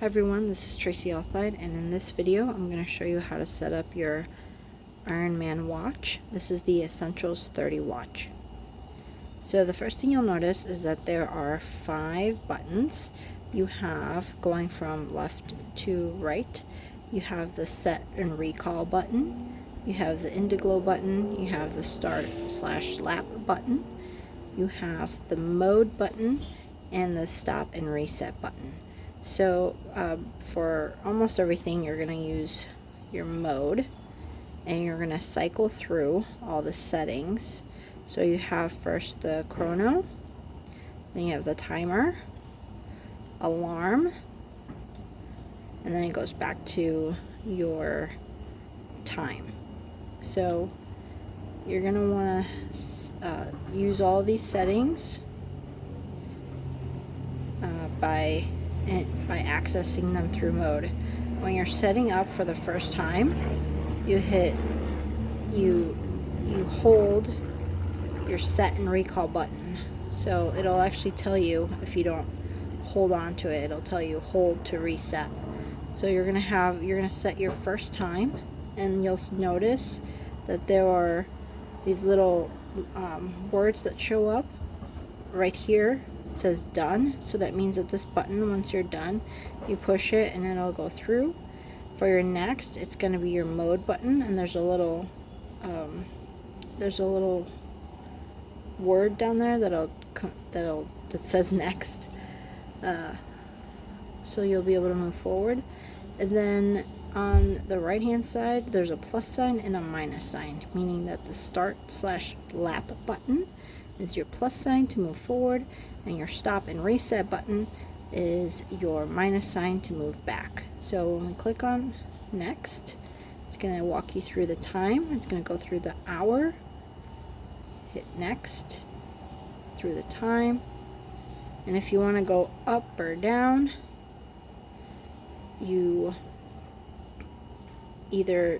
Hi everyone, this is Tracyaltheide, and in this video I'm going to show you how to set up your Ironman watch. This is the Essentials 30 watch. So the first thing you'll notice is that there are 5 buttons you have going from left to right. You have the set and recall button, you have the Indiglo button, you have the start/lap button, you have the mode button, and the stop and reset button. So for almost everything you're going to use your mode, and you're going to cycle through all the settings. So you have first the chrono, then you have the timer, alarm, and then it goes back to your time. So you're going to want to use all these settings by accessing them through mode. When you're setting up for the first time, you hold your set and recall button. So it'll actually tell you, if you don't hold on to it, it'll tell you hold to reset. So you're gonna set your first time, and you'll notice that there are these little words that show up right here. It says done, so that means that this button, once you're done, you push it and it'll go through. For your next, it's going to be your mode button, and there's a little word down there that says next, so you'll be able to move forward. And then on the right hand side there's a plus sign and a minus sign, meaning that the start/lap button is your plus sign to move forward, and your stop and reset button is your minus sign to move back. So when we click on next, it's going to walk you through the time. It's going to go through the hour, hit next, through the time, and if you want to go up or down, you either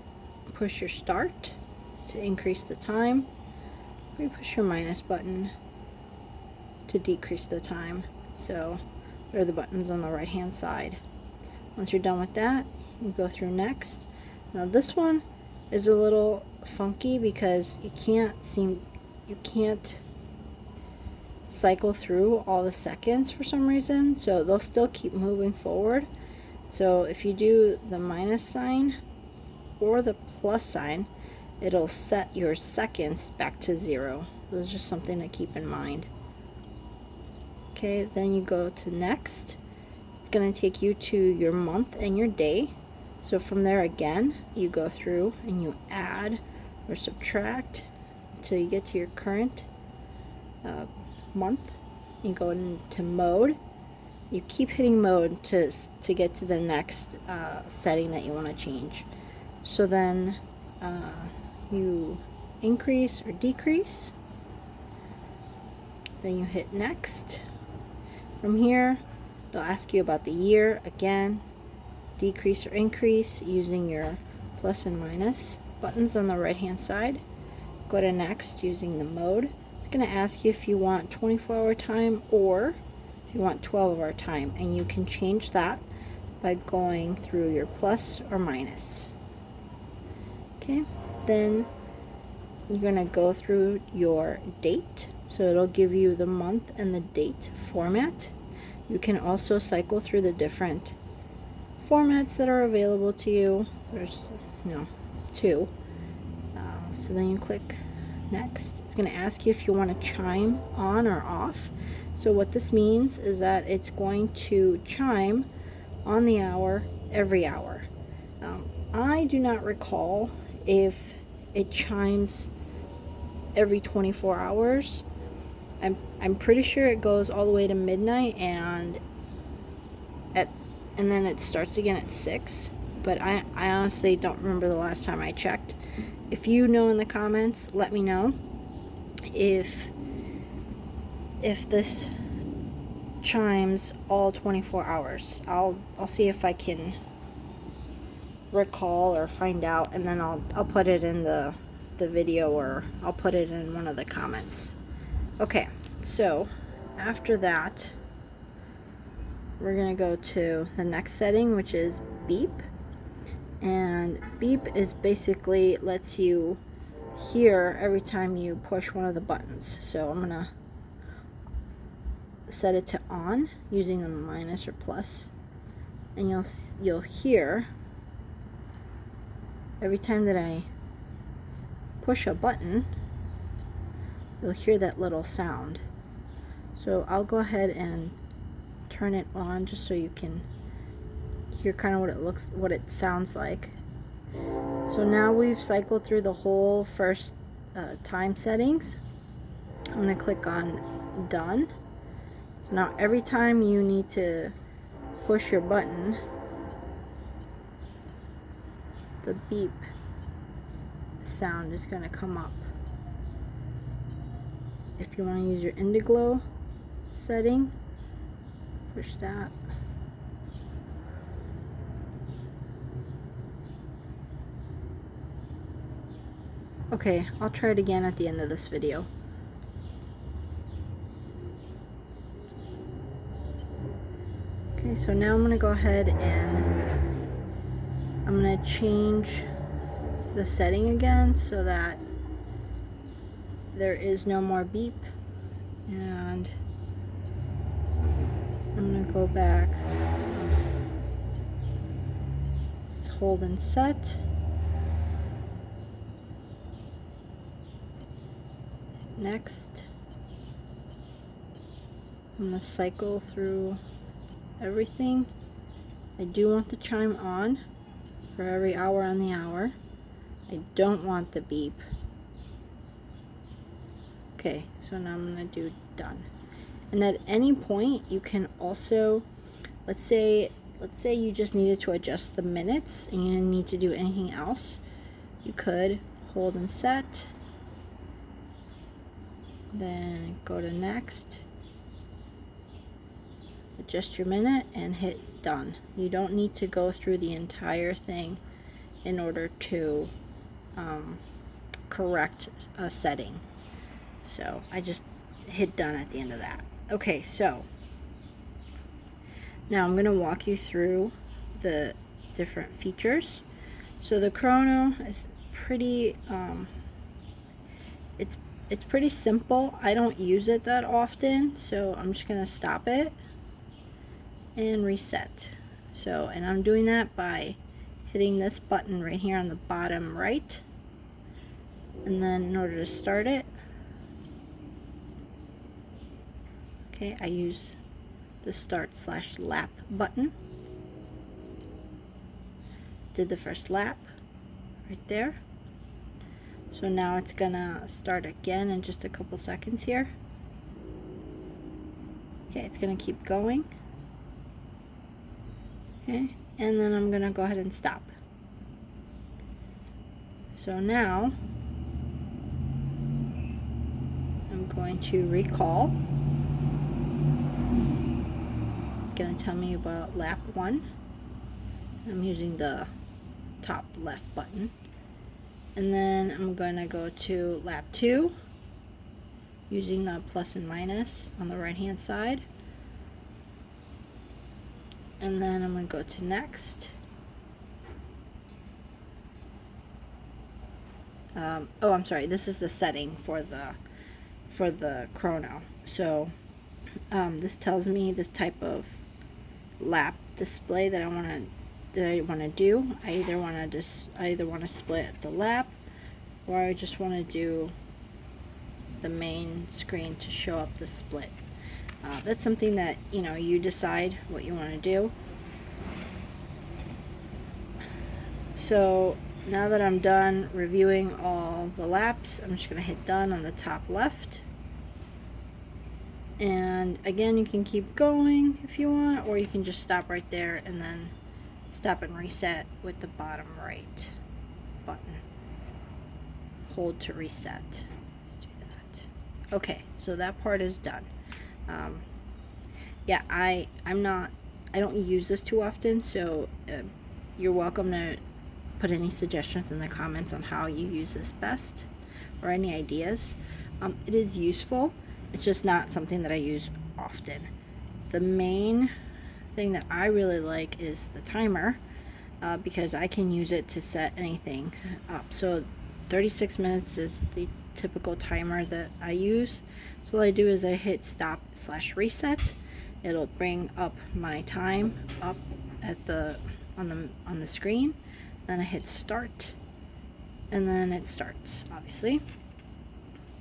push your start to increase the time, or you push your minus button to decrease the time. So there are the buttons on the right hand side. Once you're done with that, you go through next. Now this one is a little funky because you can't cycle through all the seconds for some reason, so they'll still keep moving forward. So if you do the minus sign or the plus sign, it'll set your seconds back to 0. This is just something to keep in mind. Okay, then you go to next. It's going to take you to your month and your day. So from there again, you go through and you add or subtract until you get to your current month. You go into mode. You keep hitting mode to get to the next setting that you want to change. So then you increase or decrease. Then you hit next. From here, they'll ask you about the year again, decrease or increase using your plus and minus buttons on the right hand side. Go to next using the mode. It's going to ask you if you want 24-hour time or if you want 12-hour time, and you can change that by going through your plus or minus. Okay, then you're going to go through your date. So it'll give you the month and the date format. You can also cycle through the different formats that are available to you. There's 2. So then you click next. It's going to ask you if you want to chime on or off. So what this means is that it's going to chime on the hour every hour. I do not recall if it chimes every 24 hours. I'm pretty sure it goes all the way to midnight, and then it starts again at 6. But I honestly don't remember the last time I checked. If you know in the comments, let me know if this chimes all 24 hours. I'll see if I can recall or find out, and then I'll put it in the video, or I'll put it in one of the comments. Okay, so after that, we're going to go to the next setting, which is beep. And beep is basically lets you hear every time you push one of the buttons. So I'm going to set it to on using the minus or plus, and you'll hear every time that I push a button, you'll hear that little sound. So I'll go ahead and turn it on just so you can hear kind of what it sounds like. So now we've cycled through the whole first time settings. I'm going to click on done. So now every time you need to push your button, the beep sound is going to come up. If you want to use your Indiglo setting, push that. Okay, I'll try it again at the end of this video. Okay, so now I'm going to go ahead and I'm going to change the setting again so that there is no more beep, and I'm going to go back, hold and set. Next, I'm going to cycle through everything. I do want the chime on for every hour on the hour. I don't want the beep. Okay, so now I'm going to do done. And at any point you can also, let's say you just needed to adjust the minutes and you didn't need to do anything else, you could hold and set, then go to next, adjust your minute, and hit done. You don't need to go through the entire thing in order to correct a setting. So I just hit done at the end of that. Okay, so now I'm going to walk you through the different features. So the chrono is pretty it's pretty simple. I don't use it that often, so I'm just going to stop it and reset. So, and I'm doing that by hitting this button right here on the bottom right, and then in order to start it, okay, I use the start/lap button. Did the first lap right there. So now it's gonna start again in just a couple seconds here. Okay, it's gonna keep going. Okay, and then I'm gonna go ahead and stop. So now I'm going to recall. It's gonna tell me about lap 1. I'm using the top left button. And then I'm going to go to lap 2 using the plus and minus on the right hand side. And then I'm going to go to next. Oh, I'm sorry, this is the setting for the chrono. So this tells me this type of lap display that I want to do. I either want to split the lap, or I just want to do the main screen to show up the split. That's something that you decide what you want to do. So now that I'm done reviewing all the laps, I'm just going to hit done on the top left. And again, you can keep going if you want, or you can just stop right there and then stop and reset with the bottom right button. Hold to reset. Let's do that. Okay, so that part is done. Yeah, I don't use this too often, so you're welcome to put any suggestions in the comments on how you use this best, or any ideas. It is useful. It's just not something that I use often. The main thing that I really like is the timer, because I can use it to set anything up. So 36 minutes is the typical timer that I use. So what I do is I hit stop/reset. It'll bring up my time up at on the screen. Then I hit start, and then it starts, obviously.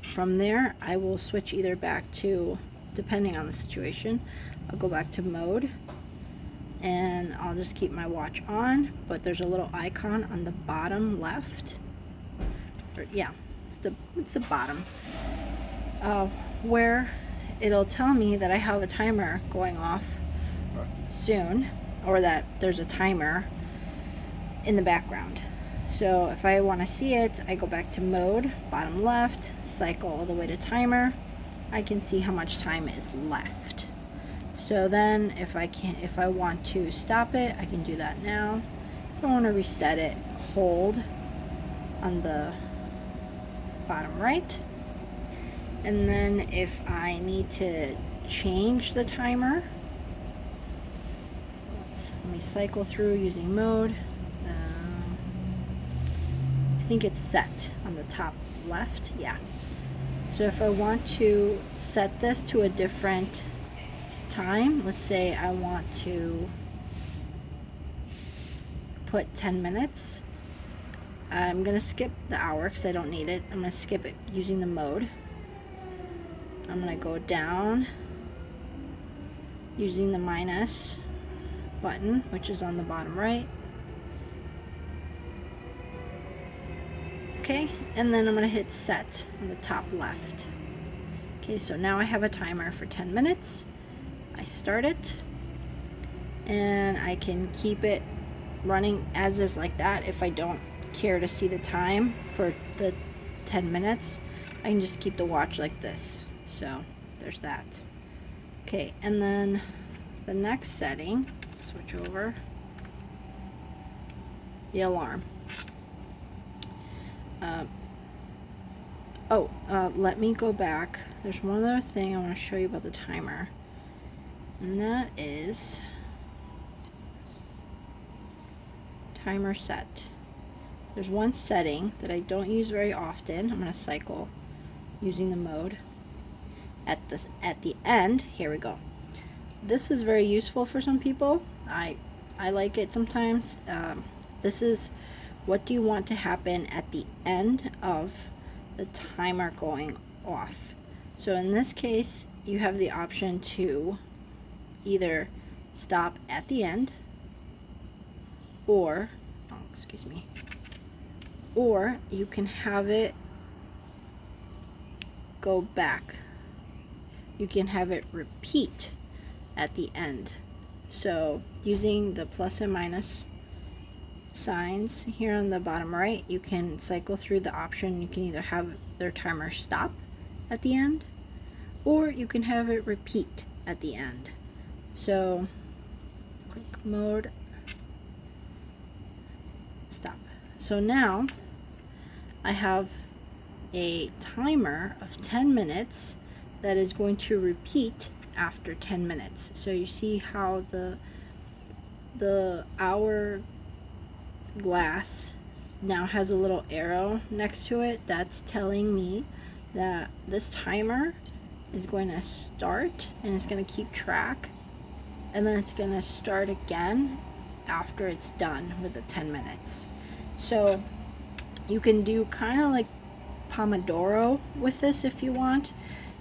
From there, I will switch either back to, depending on the situation, I'll go back to mode, and I'll just keep my watch on, but there's a little icon on the bottom left, or yeah, it's the bottom, where it'll tell me that I have a timer going off soon, or that there's a timer in the background. So if I want to see it, I go back to mode, bottom left, cycle all the way to timer. I can see how much time is left. So then if I want to stop it, I can do that now. If I want to reset it, hold on the bottom right. And then if I need to change the timer, let me cycle through using mode. I think it's set on the top left. Yeah. So if I want to set this to a different time, let's say I want to put 10 minutes. I'm going to skip the hour because I don't need it. I'm going to skip it using the mode. I'm going to go down using the minus button, which is on the bottom right. Okay, and then I'm going to hit set on the top left. Okay, so now I have a timer for 10 minutes. I start it, and I can keep it running as is like that. If I don't care to see the time for the 10 minutes, I can just keep the watch like this. So there's that. Okay, and then the next setting, switch over, the alarm. Let me go back. There's one other thing I want to show you about the timer, and that is timer set. There's one setting that I don't use very often. I'm going to cycle using the mode. At the end, here we go. This is very useful for some people. I like it sometimes. This is, what do you want to happen at the end of the timer going off? So in this case, you have the option to either stop at the end, or or you can have it go back. You can have it repeat at the end. So using the plus and minus signs here on the bottom right, you can cycle through the option. You can either have their timer stop at the end, or you can have it repeat at the end. So click mode, stop. So now I have a timer of 10 minutes that is going to repeat after 10 minutes. So you see how the hour glass now has a little arrow next to it. That's telling me that this timer is going to start, and it's going to keep track, and then it's going to start again after it's done with the 10 minutes. So you can do kind of like Pomodoro with this if you want.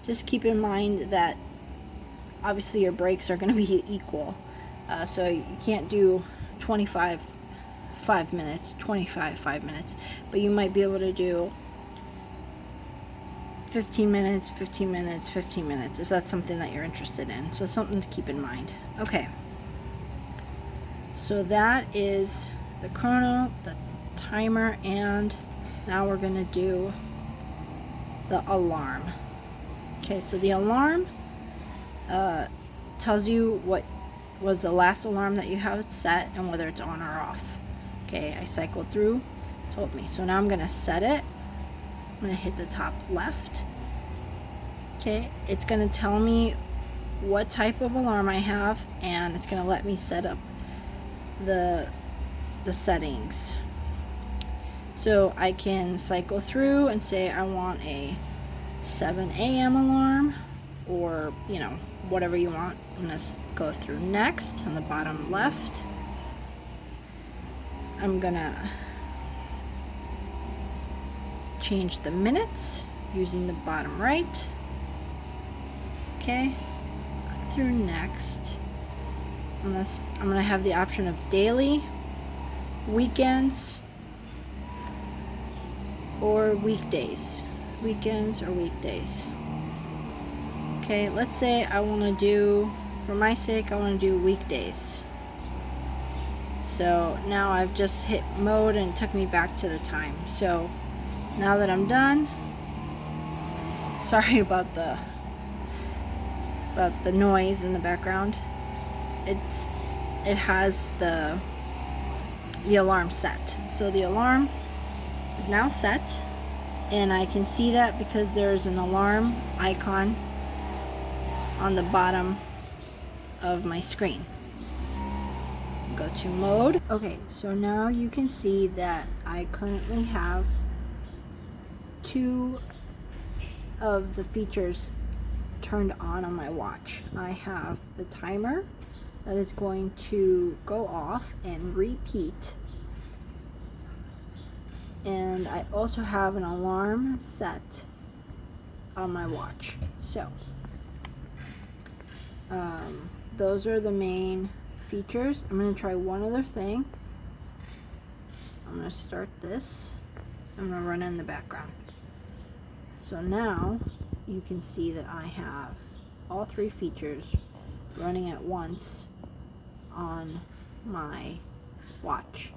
Just keep in mind that obviously your breaks are going to be equal. So you can't do 25 5 minutes, 25 5 minutes, but you might be able to do 15 minutes, 15 minutes, 15 minutes, if that's something that you're interested in. So something to keep in mind. Okay. So that is the chrono, the timer, and now we're going to do the alarm. Okay, so the alarm tells you what was the last alarm that you have set and whether it's on or off. Okay, I cycled through, told me. So now I'm going to set it. I'm going to hit the top left. Okay, it's going to tell me what type of alarm I have, and it's going to let me set up the settings. So I can cycle through and say I want a 7 a.m. alarm, or whatever you want. I'm going to go through next on the bottom left. I'm going to change the minutes using the bottom right. Okay, click through next. I'm gonna have the option of daily, weekends, or weekdays. Weekends or weekdays. Okay, let's say I want to do, for my sake, I want to do weekdays. So now I've just hit mode and it took me back to the time. So now that I'm done, sorry about the noise in the background. It has the alarm set. So the alarm is now set, and I can see that because there's an alarm icon on the bottom of my screen. Go to mode. Okay, so now you can see that I currently have 2 of the features turned on my watch. I have the timer that is going to go off and repeat, and I also have an alarm set on my watch. So those are the main features. I'm going to try one other thing. I'm going to start this. I'm going to run it in the background. So now you can see that I have all 3 features running at once on my watch.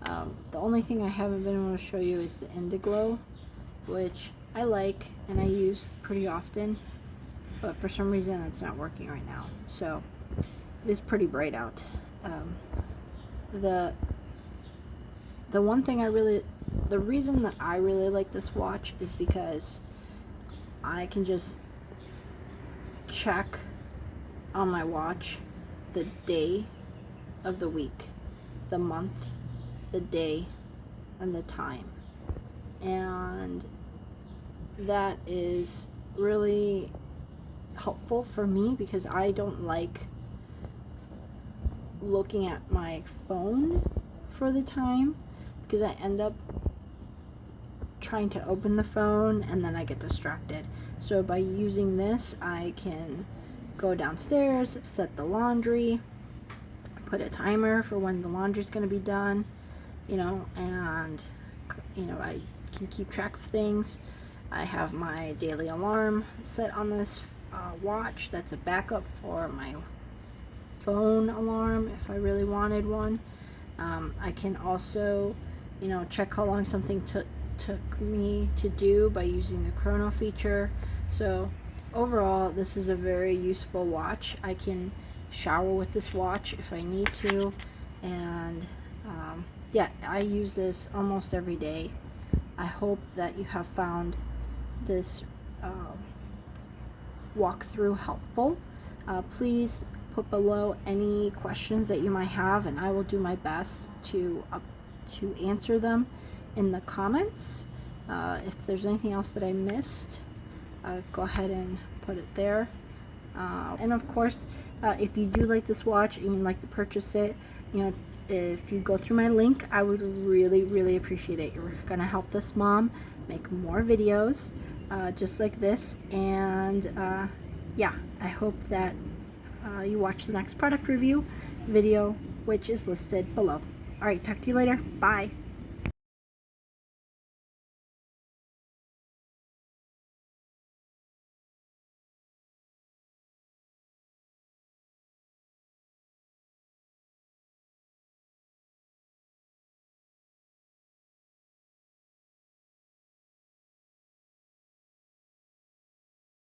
The only thing I haven't been able to show you is the Indiglow, which I like and I use pretty often, but for some reason it's not working right now. So it is pretty bright out. The reason that I really like this watch is because I can just check on my watch the day of the week, the month, the day, and the time. And that is really helpful for me because I don't like looking at my phone for the time, because I end up trying to open the phone and then I get distracted. So by using this, I can go downstairs, set the laundry, put a timer for when the laundry's going to be done, and I can keep track of things. I have my daily alarm set on this watch. That's a backup for my phone alarm if I really wanted one. I can also check how long something took me to do by using the chrono feature. So overall, this is a very useful watch. I can shower with this watch if I need to, and yeah, I use this almost every day. I hope that you have found this walkthrough helpful. Please put below any questions that you might have, and I will do my best to answer them in the comments. If there's anything else that I missed, go ahead and put it there. And of course, if you do like this watch and you'd like to purchase it, if you go through my link, I would really appreciate it. You're gonna help this mom make more videos just like this. And yeah, I hope that you watch the next product review video, which is listed below. Alright, talk to you later. Bye.